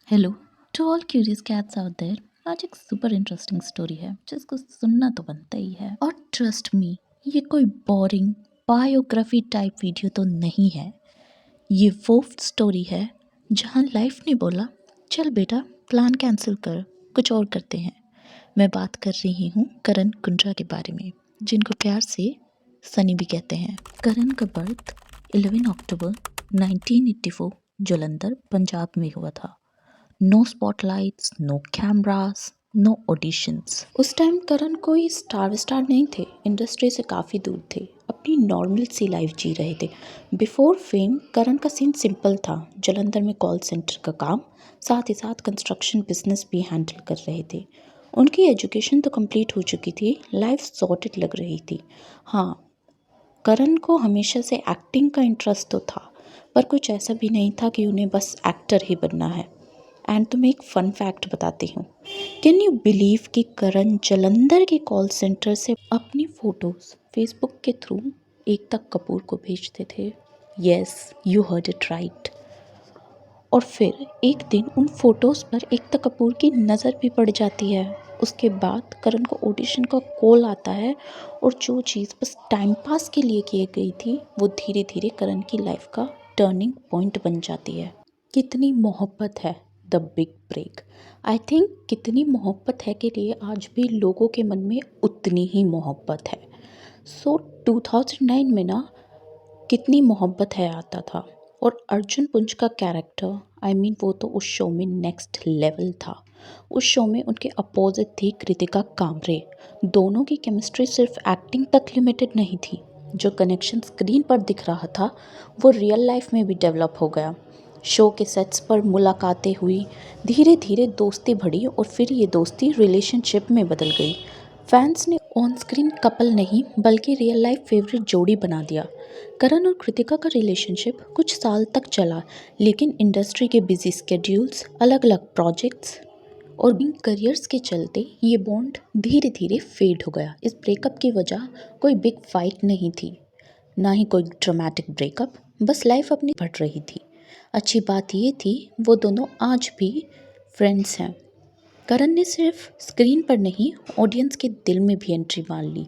Hello to all curious cats out there. आज एक super interesting story है जिसको सुनना तो बनता ही है। और ट्रस्ट मी, ये कोई बोरिंग बायोग्राफी टाइप वीडियो तो नहीं है। ये वो स्टोरी है जहाँ लाइफ ने बोला, चल बेटा प्लान कैंसिल कर, कुछ और करते हैं। मैं बात कर रही हूँ करण कुंद्रा के बारे में, जिनको प्यार से सनी भी कहते हैं। करण का बर्थ 11 अक्टूबर 1984 जलंधर पंजाब में हुआ था। No spotlights, no cameras, no auditions. उस टाइम करण कोई स्टार नहीं थे, इंडस्ट्री से काफ़ी दूर थे, अपनी नॉर्मल सी लाइफ जी रहे थे। बिफोर फेम करण का सीन सिंपल था, जलंधर में कॉल सेंटर का काम, साथ ही साथ कंस्ट्रक्शन बिजनेस भी हैंडल कर रहे थे। उनकी एजुकेशन तो कंप्लीट हो चुकी थी, लाइफ सॉर्टेड लग रही थी। हाँ, करण को हमेशा से एक्टिंग का इंटरेस्ट तो था, पर कुछ ऐसा भी नहीं था कि उन्हें बस एक्टर ही बनना है। एंड तुम्हें एक फ़न फैक्ट बताती हूँ। कैन यू बिलीव कि करण जलंधर के कॉल सेंटर से अपनी फ़ोटोज़ फेसबुक के थ्रू एकता कपूर को भेजते थे? Yes, you heard it right. और फिर एक दिन उन फोटोज़ पर एकता कपूर की नज़र भी पड़ जाती है। उसके बाद करण को ऑडिशन का कॉल आता है, और जो चीज़ बस टाइम पास के लिए की गई थी वो धीरे धीरे करण की लाइफ का टर्निंग पॉइंट बन जाती है। कितनी मोहब्बत है the big break. I think कितनी मोहब्बत है के लिए आज भी लोगों के मन में उतनी ही मोहब्बत है। सो 2009 में ना कितनी मोहब्बत है आता था। और अर्जुन पुंज का कैरेक्टर, वो तो उस शो में नेक्स्ट लेवल था। उस शो में उनके अपोजिट थी कृतिका कामरे। दोनों की केमिस्ट्री सिर्फ एक्टिंग तक लिमिटेड नहीं थी, जो कनेक्शन स्क्रीन पर दिख रहा था वो रियल लाइफ में भी डेवलप हो गया। शो के सेट्स पर मुलाकातें हुई, धीरे धीरे दोस्ती बढ़ी, और फिर ये दोस्ती रिलेशनशिप में बदल गई। फैंस ने ऑन स्क्रीन कपल नहीं बल्कि रियल लाइफ फेवरेट जोड़ी बना दिया। करण और कृतिका का रिलेशनशिप कुछ साल तक चला, लेकिन इंडस्ट्री के बिजी स्केड्यूल्स, अलग अलग प्रोजेक्ट्स और इन करियर्स के चलते ये बॉन्ड धीरे धीरे फेड हो गया। इस ब्रेकअप की वजह कोई बिग फाइट नहीं थी, ना ही कोई ड्रामेटिक ब्रेकअप, बस लाइफ अपनी बढ़ रही थी। अच्छी बात ये थी वो दोनों आज भी फ्रेंड्स हैं। करण ने सिर्फ स्क्रीन पर नहीं, ऑडियंस के दिल में भी एंट्री मार ली।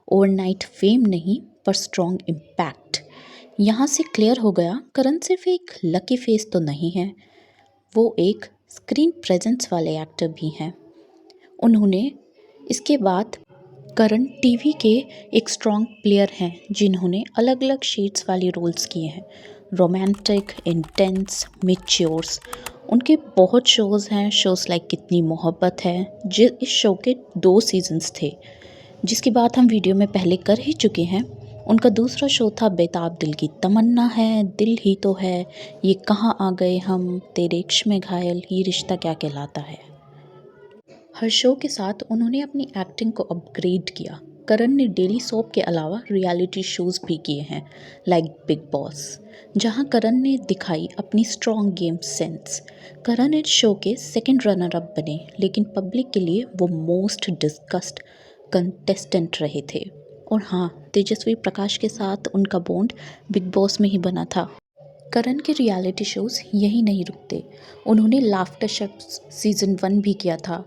ओवरनाइट फेम नहीं, पर स्ट्रॉन्ग इम्पैक्ट। यहाँ से क्लियर हो गया, करण सिर्फ एक लकी फेस तो नहीं है, वो एक स्क्रीन प्रेजेंस वाले एक्टर भी हैं। उन्होंने इसके बाद करण टीवी के एक स्ट्रॉन्ग प्लेयर हैं जिन्होंने अलग अलग शेड्स वाले रोल्स किए हैं, रोमांटिक, इंटेंस, मैच्योर्स। उनके बहुत शोज़ हैं, शोज़ लाइक कितनी मोहब्बत है, इस शो के 2 सीजन्स थे, जिसकी बात हम वीडियो में पहले कर ही चुके हैं। उनका दूसरा शो था बेताब दिल की तमन्ना है, दिल ही तो है, ये कहाँ आ गए हम, तेरे इश्क में घायल, ये रिश्ता क्या कहलाता है। हर शो के साथ उन्होंने अपनी एक्टिंग को अपग्रेड किया। करण ने डेली सोप के अलावा रियलिटी शोज़ भी किए हैं, लाइक बिग बॉस, जहां करण ने दिखाई अपनी स्ट्रॉन्ग गेम सेंस। करण इस शो के सेकंड रनर अप बने, लेकिन पब्लिक के लिए वो मोस्ट डिस्कस्ड कंटेस्टेंट रहे थे। और हाँ, तेजस्वी प्रकाश के साथ उनका बॉन्ड बिग बॉस में ही बना था। करण के रियलिटी शोज़ यही नहीं रुकते, उन्होंने लाफ्टर शेफ सीज़न 1 भी किया था,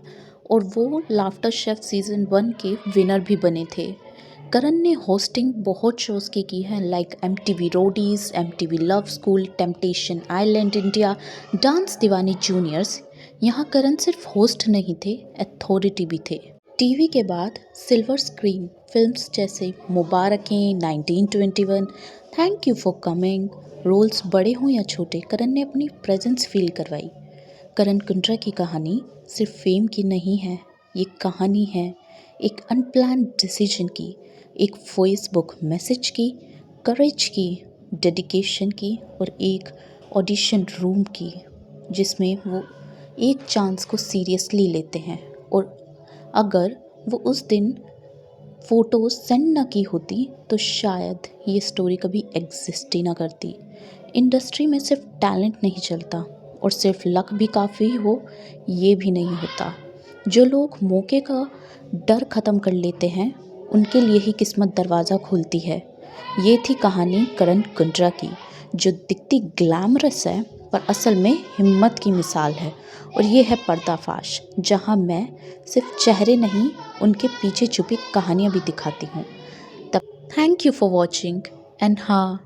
और वो लाफ्टर शेफ सीज़न 1 के विनर भी बने थे। करण ने होस्टिंग बहुत शोज़ की है, like MTV Roadies, MTV love school, temptation island India, dance Deewani juniors. यहाँ करण सिर्फ होस्ट नहीं थे, अथॉरिटी भी थे। टीवी के बाद सिल्वर स्क्रीन फिल्म्स जैसे Mubarakan, 1921, thank you for coming, roles बड़े हों या छोटे, करण ने अपनी प्रेजेंस फील करवाई। करण कुंद्रा की कहानी सिर्फ फेम की नहीं है, ये कहानी है एक अनप्लान्ड डिसीजन की, एक फेसबुक मैसेज की, करेज की, डेडिकेशन की, और एक ऑडिशन रूम की जिसमें वो एक चांस को सीरियसली लेते हैं। और अगर वो उस दिन फ़ोटोज़ सेंड ना की होती तो शायद ये स्टोरी कभी एग्जिस्ट ही ना करती। इंडस्ट्री में सिर्फ टैलेंट नहीं चलता, और सिर्फ लक भी काफ़ी हो ये भी नहीं होता। जो लोग मौके का डर ख़त्म कर लेते हैं उनके लिए ही किस्मत दरवाज़ा खोलती है। ये थी कहानी करण कुंद्रा की, जो दिखती ग्लैमरस है पर असल में हिम्मत की मिसाल है। और ये है पर्दाफाश, जहाँ मैं सिर्फ चेहरे नहीं, उनके पीछे छुपी कहानियाँ भी दिखाती हूँ। तब thank you for watching and हाँ,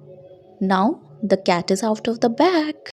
now the cat is out of the bag.